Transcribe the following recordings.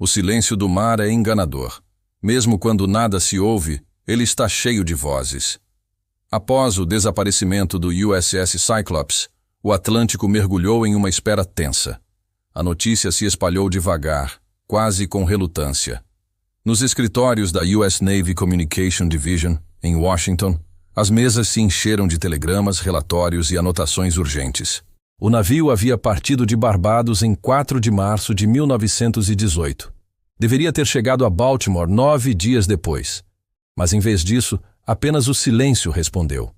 O silêncio do mar é enganador. Mesmo quando nada se ouve, ele está cheio de vozes. Após o desaparecimento do USS Cyclops, o Atlântico mergulhou em uma espera tensa. A notícia se espalhou devagar, quase com relutância. Nos escritórios da US Navy Communication Division, em Washington, as mesas se encheram de telegramas, relatórios e anotações urgentes. O navio havia partido de Barbados em 4 de março de 1918. Deveria ter chegado a Baltimore 9 dias depois. Mas, em vez disso, apenas o silêncio respondeu.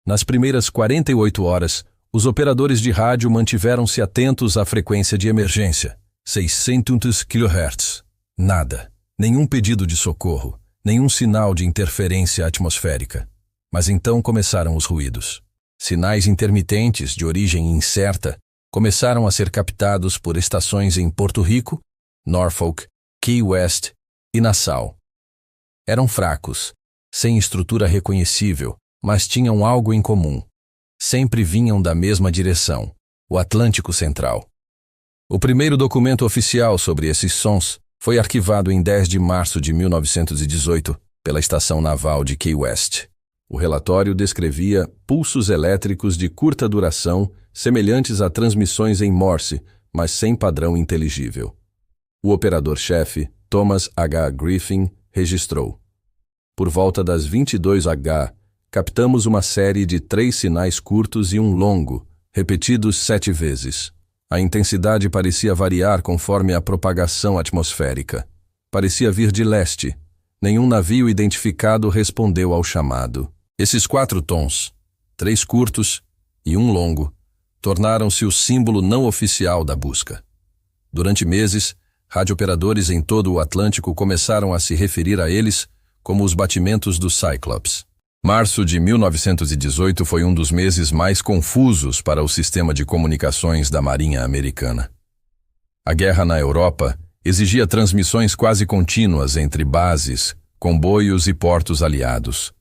Nas primeiras 48 horas, os operadores de rádio mantiveram-se atentos à frequência de emergência, 600 kHz. Nada. Nenhum pedido de socorro, nenhum sinal de interferência atmosférica. Mas então começaram os ruídos. Sinais intermitentes, de origem incerta, começaram a ser captados por estações em Porto Rico, Norfolk, Key West e Nassau. Eram fracos, sem estrutura reconhecível, mas tinham algo em comum. Sempre vinham da mesma direção, o Atlântico Central. O primeiro documento oficial sobre esses sons foi arquivado em 10 de março de 1918 pela Estação Naval de Key West. O relatório descrevia pulsos elétricos de curta duração, semelhantes a transmissões em Morse, mas sem padrão inteligível. O operador-chefe, Thomas H. Griffin, registrou. Por volta das 22h, captamos uma série de 3 sinais curtos e um longo, repetidos 7 vezes. A intensidade parecia variar conforme a propagação atmosférica. Parecia vir de leste. Nenhum navio identificado respondeu ao chamado. Esses 4 tons, 3 curtos e um longo, tornaram-se o símbolo não oficial da busca. Durante meses, radiooperadores em todo o Atlântico começaram a se referir a eles como os batimentos do Cyclops. Março de 1918 foi um dos meses mais confusos para o sistema de comunicações da Marinha Americana. A guerra na Europa exigia transmissões quase contínuas entre bases, comboios e portos aliados.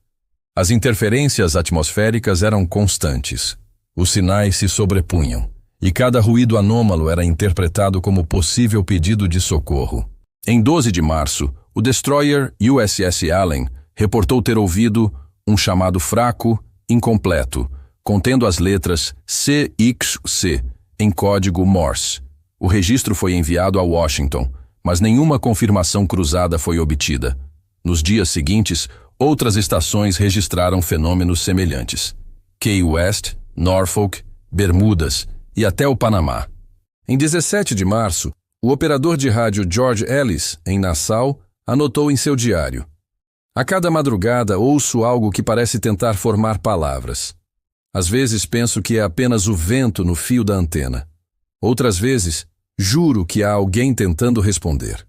As interferências atmosféricas eram constantes. Os sinais se sobrepunham, e cada ruído anômalo era interpretado como possível pedido de socorro. Em 12 de março, o destroyer USS Allen reportou ter ouvido um chamado fraco, incompleto, contendo as letras CXC em código Morse. O registro foi enviado a Washington, mas nenhuma confirmação cruzada foi obtida. Nos dias seguintes, outras estações registraram fenômenos semelhantes. Key West, Norfolk, Bermudas e até o Panamá. Em 17 de março, o operador de rádio George Ellis, em Nassau, anotou em seu diário: a cada madrugada ouço algo que parece tentar formar palavras. Às vezes penso que é apenas o vento no fio da antena. Outras vezes, juro que há alguém tentando responder.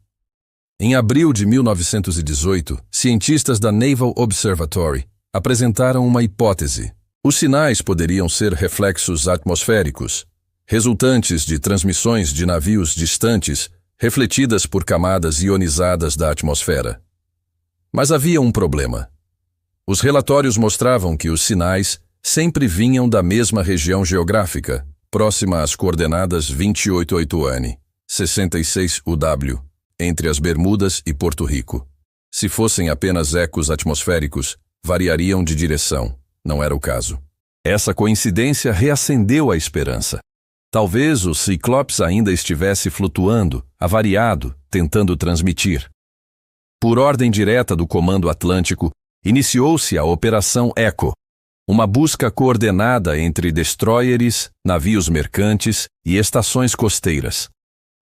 Em abril de 1918, cientistas da Naval Observatory apresentaram uma hipótese. Os sinais poderiam ser reflexos atmosféricos, resultantes de transmissões de navios distantes refletidas por camadas ionizadas da atmosfera. Mas havia um problema. Os relatórios mostravam que os sinais sempre vinham da mesma região geográfica, próxima às coordenadas 288N, 66UW, entre as Bermudas e Porto Rico. Se fossem apenas ecos atmosféricos, variariam de direção. Não era o caso. Essa coincidência reacendeu a esperança. Talvez o Cyclops ainda estivesse flutuando, avariado, tentando transmitir. Por ordem direta do Comando Atlântico, iniciou-se a Operação Echo, uma busca coordenada entre destroyers, navios mercantes e estações costeiras.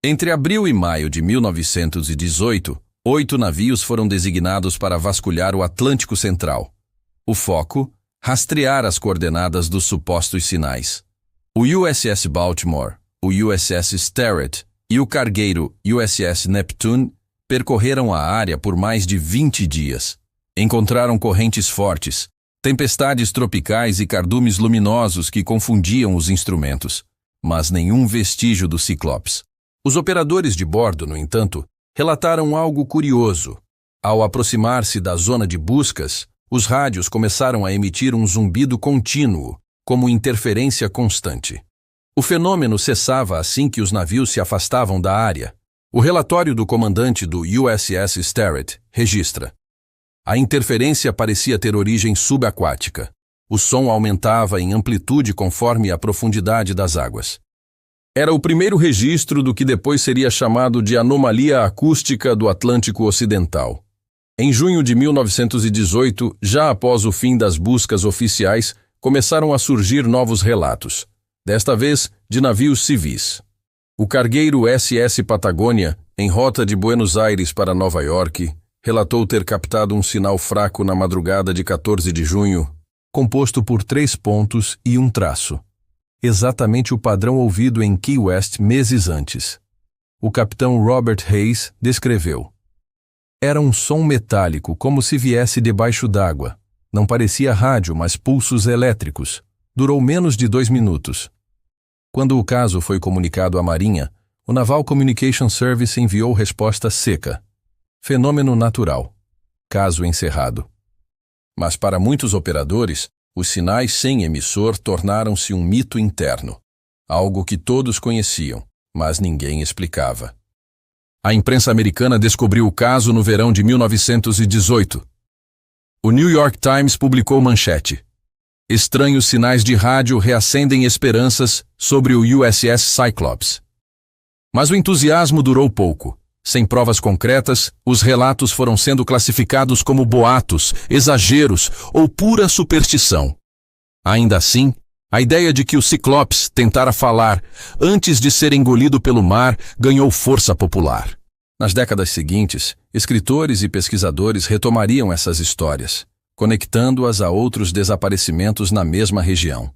Entre abril e maio de 1918, 8 navios foram designados para vasculhar o Atlântico Central. O foco, rastrear as coordenadas dos supostos sinais. O USS Baltimore, o USS Starrett e o cargueiro USS Neptune percorreram a área por mais de 20 dias. Encontraram correntes fortes, tempestades tropicais e cardumes luminosos que confundiam os instrumentos, mas nenhum vestígio do Cyclops. Os operadores de bordo, no entanto, relataram algo curioso. Ao aproximar-se da zona de buscas, os rádios começaram a emitir um zumbido contínuo, como interferência constante. O fenômeno cessava assim que os navios se afastavam da área. O relatório do comandante do USS Starrett registra: a interferência parecia ter origem subaquática. O som aumentava em amplitude conforme a profundidade das águas. Era o primeiro registro do que depois seria chamado de anomalia acústica do Atlântico Ocidental. Em junho de 1918, já após o fim das buscas oficiais, começaram a surgir novos relatos, desta vez de navios civis. O cargueiro SS Patagônia, em rota de Buenos Aires para Nova York, relatou ter captado um sinal fraco na madrugada de 14 de junho, composto por 3 pontos e um traço. Exatamente o padrão ouvido em Key West meses antes. O capitão Robert Hayes descreveu: era um som metálico, como se viesse debaixo d'água. Não parecia rádio, mas pulsos elétricos. Durou menos de 2 minutos. Quando o caso foi comunicado à Marinha, o Naval Communication Service enviou resposta seca: fenômeno natural. Caso encerrado. Mas para muitos operadores, os sinais sem emissor tornaram-se um mito interno. Algo que todos conheciam, mas ninguém explicava. A imprensa americana descobriu o caso no verão de 1918. O New York Times publicou manchete: estranhos sinais de rádio reacendem esperanças sobre o USS Cyclops. Mas o entusiasmo durou pouco. Sem provas concretas, os relatos foram sendo classificados como boatos, exageros ou pura superstição. Ainda assim, a ideia de que o Ciclopes tentara falar antes de ser engolido pelo mar ganhou força popular. Nas décadas seguintes, escritores e pesquisadores retomariam essas histórias, conectando-as a outros desaparecimentos na mesma região.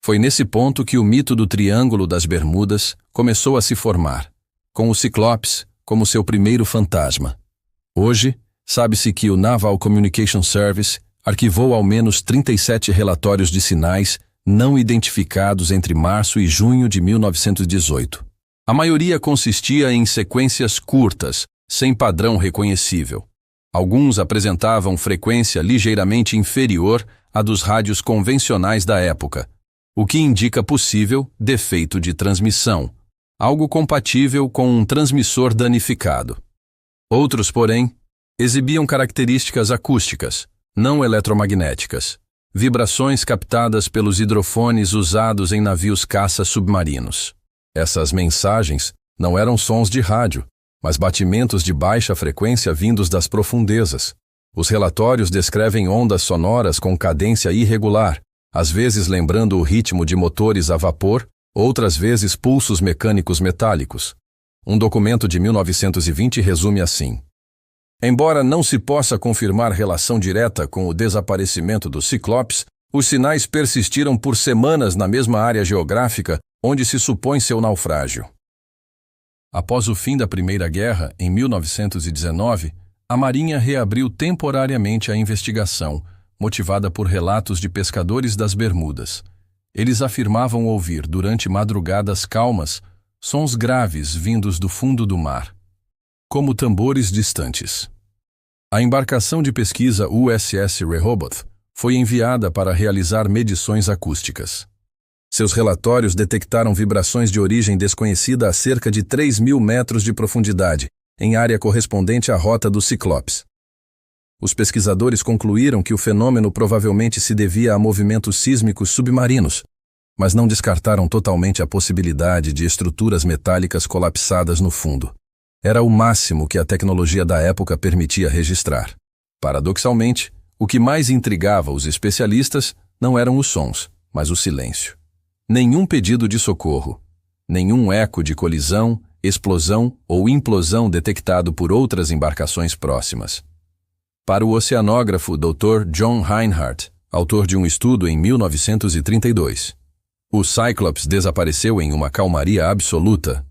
Foi nesse ponto que o mito do Triângulo das Bermudas começou a se formar, com o Ciclopes como seu primeiro fantasma. Hoje, sabe-se que o Naval Communication Service arquivou ao menos 37 relatórios de sinais não identificados entre março e junho de 1918. A maioria consistia em sequências curtas, sem padrão reconhecível. Alguns apresentavam frequência ligeiramente inferior à dos rádios convencionais da época, o que indica possível defeito de transmissão, algo compatível com um transmissor danificado. Outros, porém, exibiam características acústicas, não eletromagnéticas, vibrações captadas pelos hidrofones usados em navios caça submarinos. Essas mensagens não eram sons de rádio, mas batimentos de baixa frequência vindos das profundezas. Os relatórios descrevem ondas sonoras com cadência irregular, às vezes lembrando o ritmo de motores a vapor, outras vezes pulsos mecânicos metálicos. Um documento de 1920 resume assim: embora não se possa confirmar relação direta com o desaparecimento do Ciclopes, os sinais persistiram por semanas na mesma área geográfica onde se supõe seu naufrágio. Após o fim da Primeira Guerra, em 1919, a Marinha reabriu temporariamente a investigação, motivada por relatos de pescadores das Bermudas. Eles afirmavam ouvir, durante madrugadas calmas, sons graves vindos do fundo do mar, como tambores distantes. A embarcação de pesquisa USS Rehoboth foi enviada para realizar medições acústicas. Seus relatórios detectaram vibrações de origem desconhecida a cerca de 3.000 metros de profundidade, em área correspondente à rota do Ciclopes. Os pesquisadores concluíram que o fenômeno provavelmente se devia a movimentos sísmicos submarinos, mas não descartaram totalmente a possibilidade de estruturas metálicas colapsadas no fundo. Era o máximo que a tecnologia da época permitia registrar. Paradoxalmente, o que mais intrigava os especialistas não eram os sons, mas o silêncio. Nenhum pedido de socorro, nenhum eco de colisão, explosão ou implosão detectado por outras embarcações próximas. Para o oceanógrafo Dr. John Reinhardt, autor de um estudo em 1932, o Cyclops desapareceu em uma calmaria absoluta.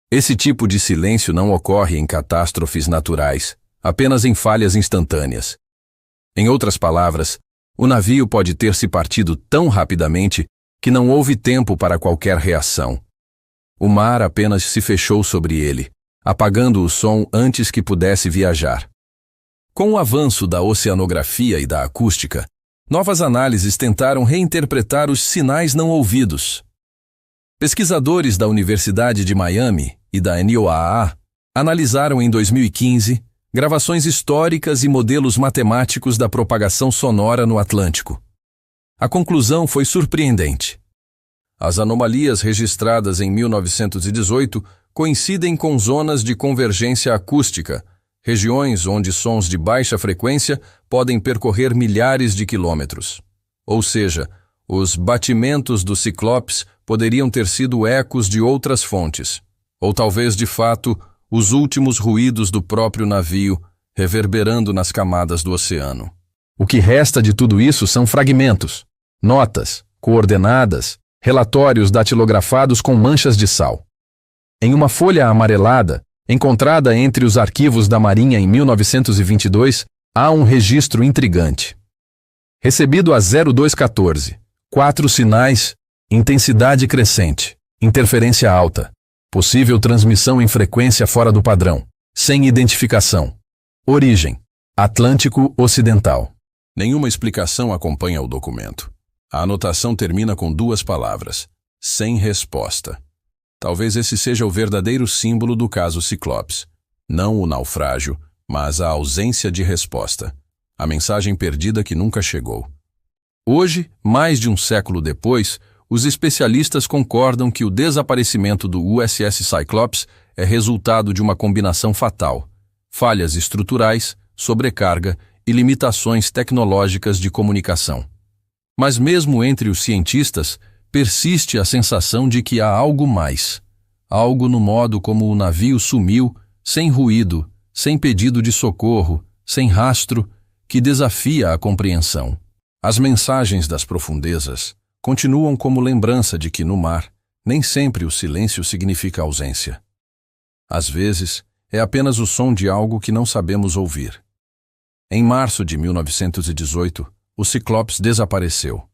Esse tipo de silêncio não ocorre em catástrofes naturais, apenas em falhas instantâneas. Em outras palavras, o navio pode ter se partido tão rapidamente que não houve tempo para qualquer reação. O mar apenas se fechou sobre ele, apagando o som antes que pudesse viajar. Com o avanço da oceanografia e da acústica, novas análises tentaram reinterpretar os sinais não ouvidos. Pesquisadores da Universidade de Miami e da NOAA Analisaram em 2015 gravações históricas e modelos matemáticos da propagação sonora no Atlântico. A conclusão foi surpreendente. As anomalias registradas em 1918 coincidem com zonas de convergência acústica, regiões onde sons de baixa frequência podem percorrer milhares de quilômetros. Ou seja, os batimentos do Ciclopes poderiam ter sido ecos de outras fontes, ou talvez, de fato, os últimos ruídos do próprio navio reverberando nas camadas do oceano. O que resta de tudo isso são fragmentos, notas, coordenadas, relatórios datilografados com manchas de sal. Em uma folha amarelada, encontrada entre os arquivos da Marinha em 1922, há um registro intrigante. Recebido a 0214, 4 sinais, intensidade crescente, interferência alta, possível transmissão em frequência fora do padrão, sem identificação. Origem: Atlântico Ocidental. Nenhuma explicação acompanha o documento. A anotação termina com 2 palavras: sem resposta. Talvez esse seja o verdadeiro símbolo do caso Ciclopes. Não o naufrágio, mas a ausência de resposta. A mensagem perdida que nunca chegou. Hoje, mais de um século depois, os especialistas concordam que o desaparecimento do USS Cyclops é resultado de uma combinação fatal: falhas estruturais, sobrecarga e limitações tecnológicas de comunicação. Mas mesmo entre os cientistas, persiste a sensação de que há algo mais. Algo no modo como o navio sumiu, sem ruído, sem pedido de socorro, sem rastro, que desafia a compreensão. As mensagens das profundezas continuam como lembrança de que no mar, nem sempre o silêncio significa ausência. Às vezes, é apenas o som de algo que não sabemos ouvir. Em março de 1918, o Ciclopes desapareceu.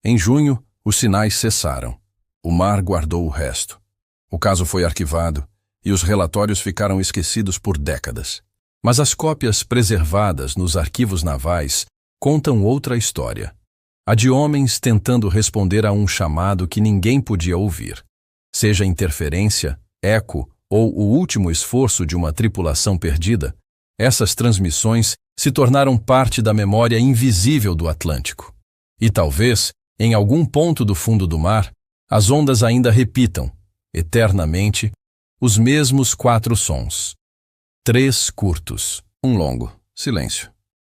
Em junho, os sinais cessaram. O mar guardou o resto. O caso foi arquivado e os relatórios ficaram esquecidos por décadas. Mas as cópias preservadas nos arquivos navais contam outra história. A de homens tentando responder a um chamado que ninguém podia ouvir. Seja interferência, eco ou o último esforço de uma tripulação perdida, essas transmissões se tornaram parte da memória invisível do Atlântico. E talvez, em algum ponto do fundo do mar, as ondas ainda repitam, eternamente, os mesmos 4 sons. 3 curtos, um longo, silêncio.